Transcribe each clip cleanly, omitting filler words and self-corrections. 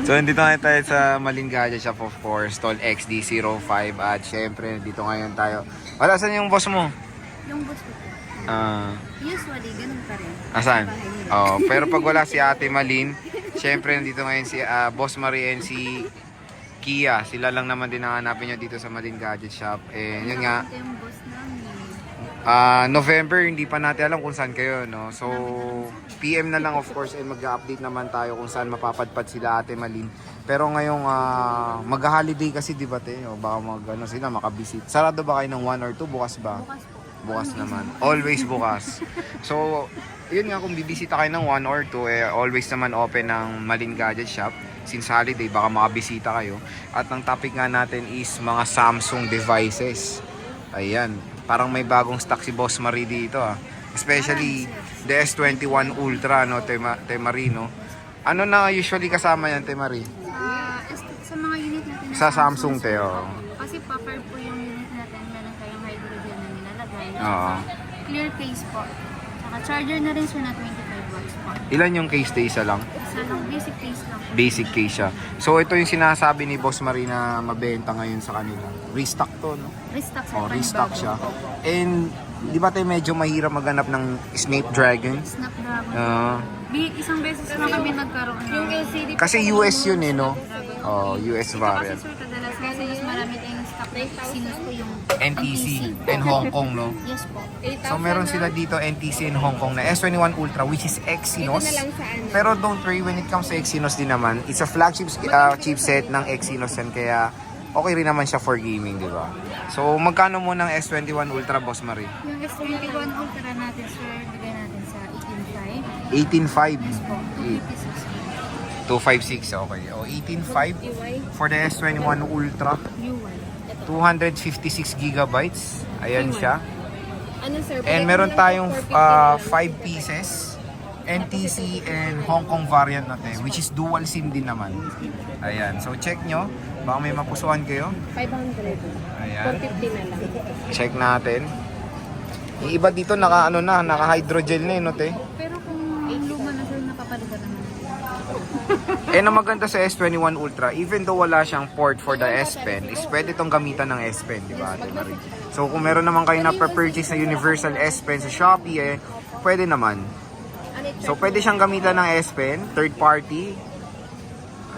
So, nandito ngayon tayo sa Malin Gadget Shop, of course, Tall XD05. At syempre, dito ngayon tayo. Wala, saan yung boss mo? Yung boss ko po. Usually, ganun pa rin. Asan? Sa bahay nila. Oh, pero pag wala si Ate Malin, syempre, nandito ngayon si Boss Marie and si Kia. Sila lang naman din hanapin nyo dito sa Malin Gadget Shop. Eh, yun nga. Ito yung boss namin. November, hindi pa natin alam kung saan kayo, no? So, PM na lang of course, and mag-update naman tayo kung saan mapapadpad sila Ate Malin. Pero ngayong mag-holiday kasi, di ba, te? O, baka sila, makabisit. Sarado ba kayo ng 1 or 2? Bukas ba? Bukas po. Bukas naman. Always bukas. So, yun nga, kung bibisita kayo ng 1 or 2, always naman open ng Malin Gadget Shop. Since holiday, baka makabisita kayo. At ang topic nga natin is mga Samsung devices. Ayan. Parang may bagong stock si Boss Marie dito, especially the S21 Ultra, no, Te Marie, no? Ano na usually kasama yan, Te Marie? Sa mga unit natin na Sa Samsung, Te, oh. Kasi paper po yung unit natin. Meron kayong hydrogen na nilalagay. Oo. Clear case po. Saka charger na rin siya na 25 watts po. Ilan yung case, Te? Isa lang? Isa lang, basic case lang po. Basic case siya. So, ito yung sinasabi ni Boss Marie na mabenta ngayon sa kanila. Restock to, no? Restock sa Oh, restock panibago. siya. And, di ba tayo medyo mahirap maghanap ng Snapdragon? Snapdragon. Isang beses na kami nagkaroon ng LCD. Kasi US yun, eh, no? Oh, US Kasi variant. sir, kadalas kasi mas marami tayong stock na sinus ko yung NTC and Hong Kong, no? Yes po. So, meron sila dito NTC in Hong Kong na S21 Ultra, which is Exynos. Pero don't worry, when it comes to Exynos din naman, it's a flagship chipset ng Exynos yan, kaya okay rin naman siya for gaming, di ba? So, magkano mo ng S21 Ultra, Boss Marie? Yung S21 Ultra natin, sir, bigay natin sa 18.5. 18.5. Yes po. 256. 256, okay. O, 18.5 for the S21 Ultra. UI. 256 gigabytes. Ayan siya. Ano sir? And meron tayong 5 pieces. NTC and Hong Kong variant natin, which is dual SIM din naman. Ayan. So, check nyo. Baka may mapusuan kayo. 500. Ayan. 450 na lang. Check natin. Yung iba dito naka hydrogel na, no, te? Pero kung luma na, sir, napapalitan naman. And ang maganda sa S21 Ultra, even though wala siyang port for the S Pen, is pwede itong gamitan ng S Pen, di ba, Ate Marie? So, kung meron naman kayo na purchase na Universal S Pen sa Shopee, pwede naman. So, pwede siyang gamitan ng S Pen, third party.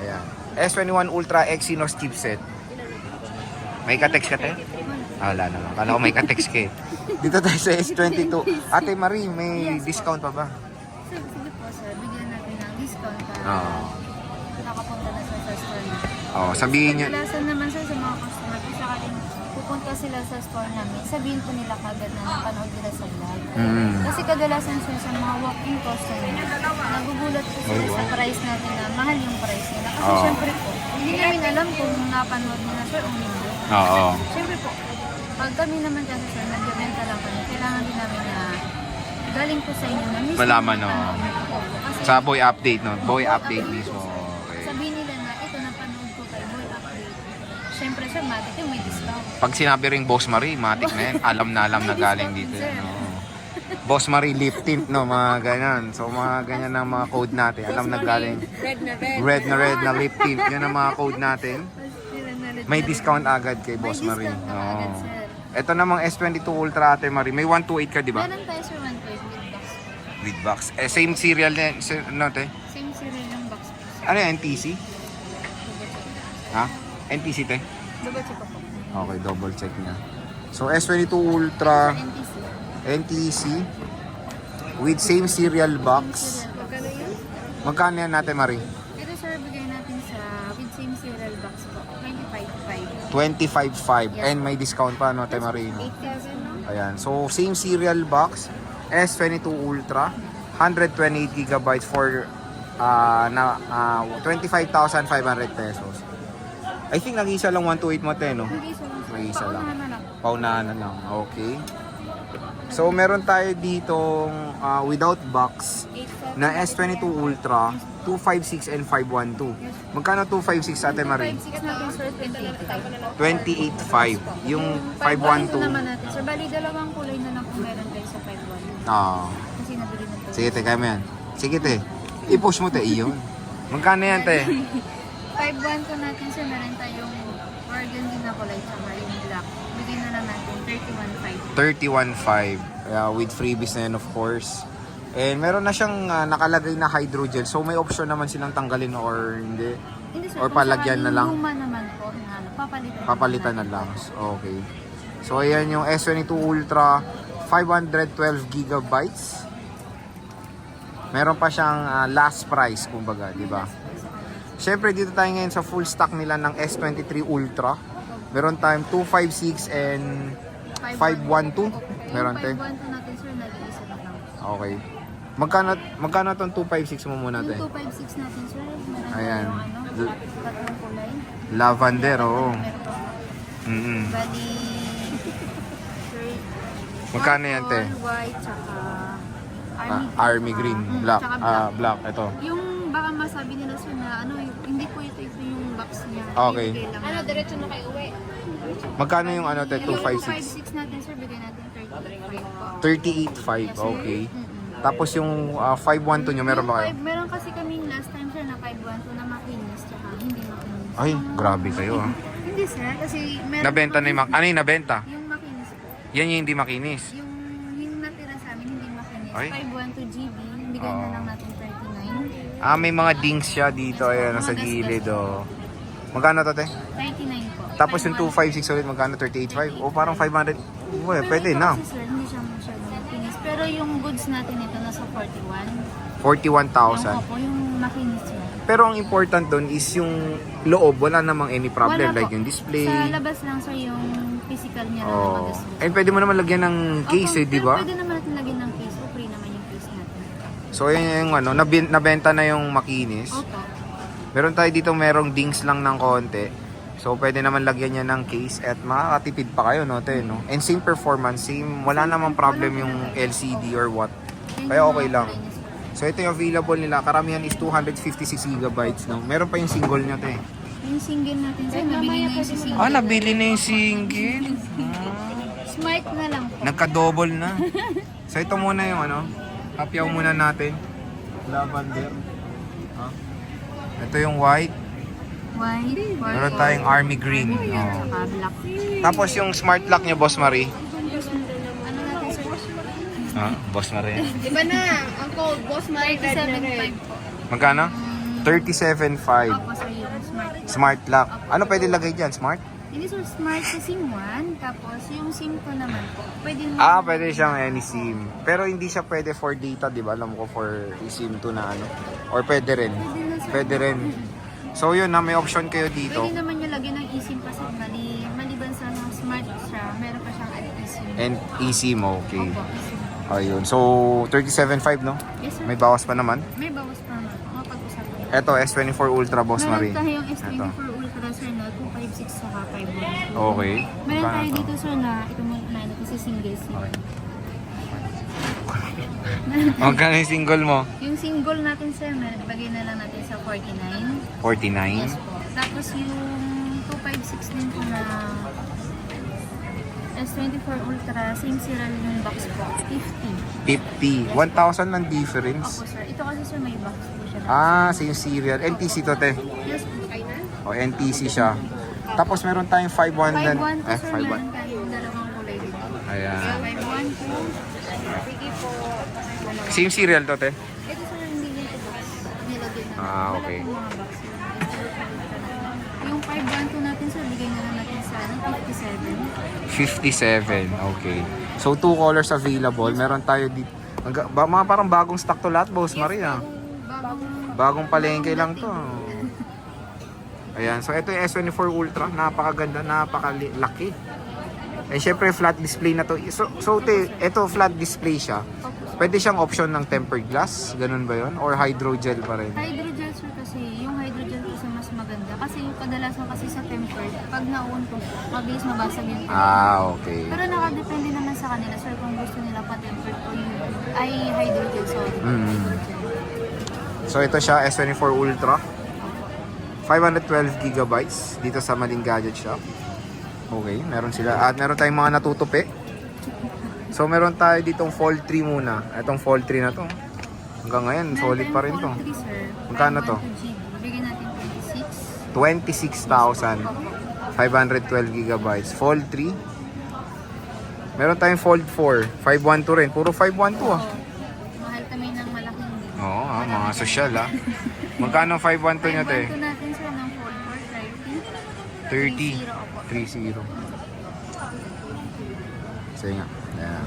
Ayan. S21 Ultra Exynos chipset. May ka-text ka, te? Wala naman. Kala ko may ka-text ka, eh. Dito tayo sa S22. Ate Marie, may discount pa ba? Sir, sige po, sir. Bigyan natin ng discount para Oo. nakapunta na sa store natin. Oh, sabihin niyo. Kadalasan naman, sir, sa mga customer, kung sakaling pupunta sila sa store namin, sabihin po nila kagad na napanood nila sa vlog. Kasi kadalasan, sir, sa mga walk-in customer, nagugulat po sila sa price natin na mahal yung price nila. Kasi Oo. syempre po, hindi namin alam kung napanood nila, sir, o hindi. Oo. Syempre po, pag kami naman kasi, sir, nagbibenta lang kami, kailangan din namin na galing po sa inyo na mismo. Malaman, no? Kasi Sa Boy Update, no? Boy Update mismo. Okay. sabihin nila na ito napanood ko kay Boy Update. Syempre, sir, matik yung may discount. Pag sinabi ring Boss Marie, matik na yan. Alam na galing dito. Sir. No? Boss Marie lip tint, no? Mga ganyan. So, mga ganyan ang mga code natin. Alam na galing. Red na red. Red na lip tint. Yan ang mga code natin. May discount agad kay Boss May Marie. discount na agad, Oo. sir. Ito namang S22 Ultra, Ate Marie. May 128 ka, di ba? Meron tayo, sir, 1.5 with box. With box. Same serial din. No, te? Same serial ng box po, sir. Ano yan? NTC? Ha? NTC, te? Double check po po. Okay, double check niya. So, S22 Ultra, Sa NTC. NTC, with same serial box. Magkano yun? Magkano yan natin, Marie? Ito, sir, bigay natin sa with same serial box po. 25.5. 25.5. And may discount pa, no, Ate Marie? No? 8,000 no? Ayan. So, same serial box, S22 Ultra, 128 gigabytes for 25,500 pesos. I think nag-isa lang 128 mo, te, no? Hindi, sir. Mag-isa lang. Paunahan na lang. Paunahan na lang. Okay. So, meron tayo ditong without box 8,000. na S22 Ultra, 256 and 512. Magkano 256, Ate Marie? 5.6 natin, sir, 28.5. 28.5. Yung 512 512. naman natin. Sir, bali dalawang kulay na lang po meron kayo sa 512. Ah. Kasi nabili na po. Sige, te, kaya mo yan. Sige, te. I-push mo, te. Iyon. Magkano yan, te? 512 natin sir, meron tayong organdy na kulay tsaka yung black. Bigyan na lang natin 31.5. 31.5 with freebies na yan of course. And meron na siyang nakalagay na hydrogel. So may option naman silang tanggalin or hindi. Hindi sir, Or kung palagyan na sakaling lang? luma naman po, papalitan. Papalitan na lang. Okay. So ayan yung S22 Ultra 512 gigabytes. Meron pa siyang last price kumbaga, di ba? Siyempre dito tayo ngayon sa full stock nila ng S23 Ultra. Meron tayong 256 and 512. Meron tayo. Yung 512 natin sir, nag-iisa na lang. Okay. Magkano tong 256 mo muna tayo? Yung 256 natin sir, meron Ayan. tayong tatlong kulay. Lavender, oo. Meron pa. Bali, sir, Magkano yan, te? purple, white, tsaka Army green, black. Tsaka black. Black, ito. Yung baka masabi nila sir na hindi po ito yung box niya. Okay. Bibigay lang Ano, natin. diretso na kayo uwi. Magkano yung ano, te? Yung 256? 256 natin sir, bigay natin 38 po. 38.5, okay. Tapos yung 512 nyo, meron ba kayo? Meron kasi kaming last time sir na 512 na makinis tsaka hindi makinis. Ay, grabe kayo ah. Hindi sir, kasi meron Nabenta na yung ano yung nabenta? yung makinis po. Yan yung hindi makinis. Yung natira sa amin hindi makinis. Ay. 512 GB, bigay na lang natin 39. May mga dings siya dito, ayan, nasa gilid, oh. Magkano to, te? 39 po. Tapos yung 256 ulit, magkano? 38.5? O parang 500? Uy, Pero pwede ito na. kasi, sir, hindi siya masyadong makinis. Pero yung goods natin ito nasa 41. 41,000. Opo, yung makinis niya. Pero ang important doon is yung loob, wala namang any problem, Wala like po. yung display. Sa labas lang sir yung physical niya lang na Oh. mag-assume. And pwede mo naman lagyan ng case, eh, di ba? Pwede naman natin lagyan ng case. O free naman yung case natin. So, yan yung ano, nabenta na yung makinis. Opo. Meron tayo dito, merong dings lang ng konti. So, pwede naman lagyan niya ng case at makakatipid pa kayo, no, te, no? And same performance, wala namang problem yung LCD or what. Yan Kaya yung okay mga lang. kulay niya, sir. So, ito yung available nila. Karamihan is 256 gigabytes, no? Meron pa yung single niya, te. Yung single natin sir, nabili na yung single. Ah, nabili na yung single. Smart na lang po. Nagka-double na. So, ito muna yung ano. Hapyaw muna natin. Lavender. Ito yung white. White, Meron purple, tayong army green. tsaka black. Tapos yung smart lock niya, Boss Marie. Ano natin sir? Boss Marie. Iba na, ang code, boss Marie, red na red. 37.5 po. Magkano? 37.5. Opo sir, yung smart. Smart lock. Ano pwede lagay dyan? Smart? Hindi sir, smart sa SIM 1. Tapos yung SIM ko naman po. Pwede naman. Pwede siyang any SIM. Pero hindi siya pwede for data, di ba? Alam ko for SIM 2 na ano. Or pwede rin. Pwede na sir. Pwede rin. So yun na, may option kayo dito. Pwede naman yung lagyan ng eSIM kasi maliban sa smart siya, meron pa siyang eSIM. And eSIM, okay. Opo, eSIM. Ayun. So, 37.5, no? Yes sir. May bawas pa naman. May bawas pa naman. Mapag-usapan. Eto, S24 Ultra, Boss Marie. Meron tayong S24 Eto. Ultra sir na 256 saka 512. Okay. Meron Magkano tayo to? dito sir na ito mo na ito kasi single SIM. Magkano yung single mo? Yung single natin sir, bagay na lang natin sa 49. 49? Yes po. Tapos yung 256 din po na S24 Ultra, same serial yung box po, 50. 50. 1,000 lang difference. Opo sir. Ito kasi sir may box po siya. Same serial. NTC to, te. Yes po. O, NTC siya. Tapos meron tayong 5.1 na... 512 sir, 5.1. meron tayong dalawang kulay dito. Ayan. 512. Sige po. Same serial to, te. Ito sir, hindi nito box. Nilagyan na. Okay. Wala pong mga box. Yung 512 natin sir, bigay na lang natin sa 57. 57. Okay. So, 2 colors available. Meron tayo dito. Mga parang bagong stock to lahat, Boss Maria. Bagong palengke lang to. Ayan. So, ito yung S24 Ultra. Napakaganda. Napakalaki. Eh, syempre, flat display na to. So ito, flat display siya. Pwede siyang option ng tempered glass. Ganun ba yun? Or hydrogel pa rin? Hydrogel sir kasi, yung hydrogel kasi mas maganda. Kasi yung kadalasan kasi sa tempered, pag naon ko, mabilis mabasag yung Okay. Pero nakadepende naman sa kanila sir kung gusto nila pa-tempered o yung ay hydrogel, sorry. So ito siya, S24 Ultra. 512 gigabytes dito sa Maling Gadget Shop. Okay, meron sila. At meron tayong mga natutupi. So meron tayo ditong Fold 3 muna. Itong Fold 3 na to. Hanggang ngayon, solid pa rin to. Meron tayong Fold 3, sir. Magkano to? 512 GB. Bigyan natin 26. 26,512 gigabytes. Fold 3. Meron tayong Fold 4. 512 rin. Puro 512 ah. Mahal kami ng malaking din. Oo, mga sosyal ah. Magkano 512 nyo, te? 512 natin sir ng fold for 30. 30. 30 opo. 30. Sige nga. Ayan.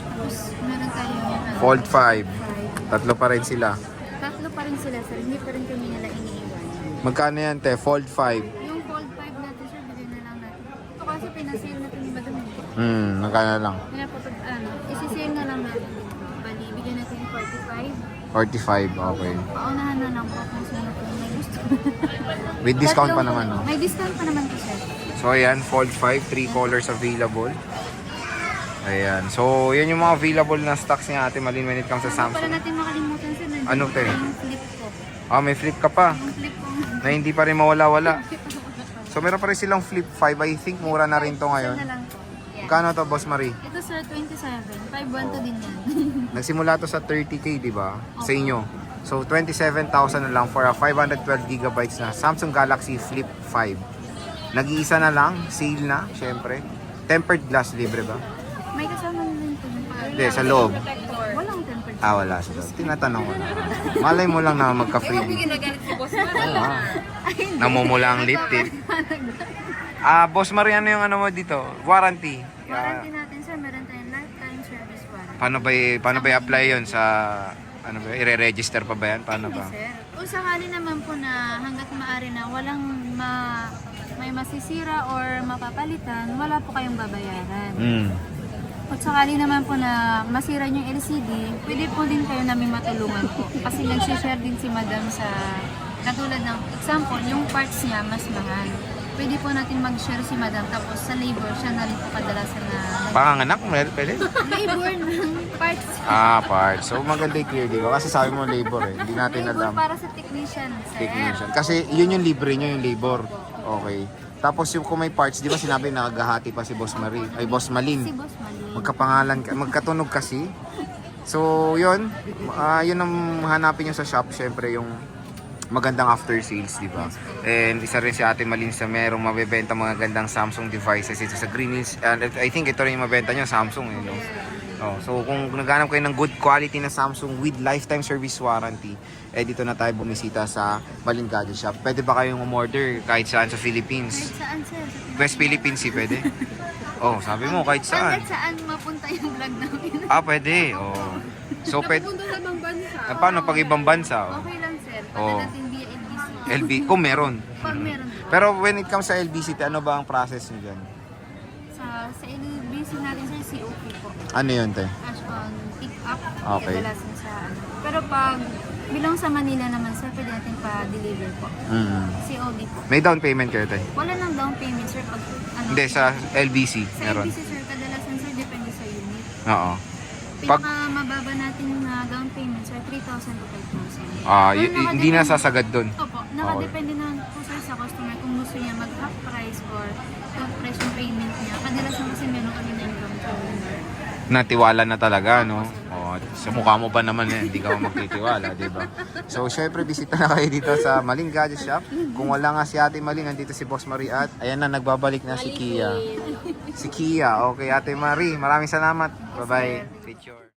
Tapos meron tayong Fold 5. 5. Tatlo pa rin sila. Tatlo pa rin sila sir, hindi pa rin kami nila iniiwan. Magkano yan, te? Fold 5. Yung fold 5 natin sir, bigyan na lang natin. Ito kasi pinasale natin ni Madam. Magkano lang? Kaya po isisale na lang natin. Bali, bigyan natin yung 45. 45, okay. Paunahan na lang po kung sino po may gusto. With discount pa Tatlong- naman, no? May discount pa naman po sir. So, ayan, Fold 5, 3 colors available. Ayan. So, yan yung mga available na stocks ni Ate Malin when it comes sa Ano pala Samsung. natin makalimutan sir? Nandiyan Ano, po te? yung flip ko. Ah, may flip ka pa. Yung flip ko. Na hindi pa rin mawala-wala. So, meron pa rin silang Flip 5. I think mura na rin to ngayon. Isa na lang po. Yan. Magkano to, Boss Marie? Ito sir, 27. 512 din yan. Nagsimula to sa 30K, di ba? Sa inyo. So, 27,000 na lang for a 512 gigabytes na Samsung Galaxy Flip 5. Nag-iisa na lang, sale na, syempre. Tempered glass, libre ba? May kasama na rin po. Hindi, sa loob. Walang tempered. Ah, wala sa loob. Tinatanong ko na. Malay mo lang na magka-freebie. Ginagalit si Boss Mar. Namumula ang lip tint. Ah, Boss Marie, ano yung ano mo dito? Warranty. Warranty natin sir, meron tayong lifetime service warranty. Paano ba i-apply yun sa ano ba? I-re-register pa ba yan? Paano ba? Sir, kung sakali naman po na hanggat maaari na walang may masisira or mapapalitan, wala po kayong babayaran. Kung sakali naman po na masira yung LCD, pwede po din kayo namin matulungan po. Kasi nag-share din si Madam sa, katulad ng example, yung parts niya mas mahal. Pwede po natin mag-share si Madam, tapos sa labor, siya na rin po kadalasan na Panganganak, meron pwede? labor ng parts. Ah, parts. So maganda i-clear dito. Kasi sabi mo labor eh. Hindi natin Labor alam. para sa technician, sir. Technician. Kasi yun yung libre nyo, yung labor. Okay. Tapos yung kung may parts, di ba sinabi nagahati pa si Boss Marie? Ay, Boss Si Malin. Boss Mali. Magkapangalan, magkatunog kasi. So, yun. Yun ang hanapin nyo sa shop. Syempre, yung magandang after sales, di ba? And isa rin si Ate Malin sa merong mabebenta mga gandang Samsung devices. Ito sa Green Hills. And I think ito rin yung mabenta nyo, Samsung. You know? Oh, so kung naghanap kayo ng good quality na Samsung with lifetime service warranty, dito na tayo bumisita sa Malin Gadget Shop. Pwede ba kayong umorder kahit saan sa Philippines? Kahit saan, sir? West Philippines, pwede? Oh, sabi mo kahit saan. Hanggat saan mapunta yung vlog namin. Ah, pwede. Oh. So, pwede. Punta sa ibang bansa. Paano pag ibang bansa? Oh? Okay lang, sir. Oo. Pati natin via LBC. LB, kung meron. Pag meron. Pero when it comes sa LBC, ano ba ang process nyo dyan? Sa LBC natin, sir, COP po. Ano yun, te? Cash on pick up. Okay. Kadalasan sa ano. Pero pag bilang sa Manila naman, sir, pwede natin pa-deliver po. COD po. May down payment kayo, te? Wala nang down payment, sir. Pag ano. Hindi, sa LBC Sa meron. LBC, sir, kadalasan, sir, depende sa unit. Oo. Pag- Pinakamababa natin na down payment, sir, 3,000 to 5,000. Ah, Pero hindi na nakadepende- sasagad dun. Opo, nakadepende na po sir sa customer kung gusto niya mag half price or full price yung payment niya. Kadalasan kasi meron kami na income Natiwala na talaga, no? Oh, sa mukha mo pa naman eh, hindi ka magtitiwala, di ba? So, syempre, bisita na kayo dito sa Malin Gadget Shop. Kung wala nga si Ate Malin, nandito si Boss Marie at ayan na, nagbabalik na si Kia. Si Kia. Okay, Ate Marie, maraming salamat. Bye-bye. Picture.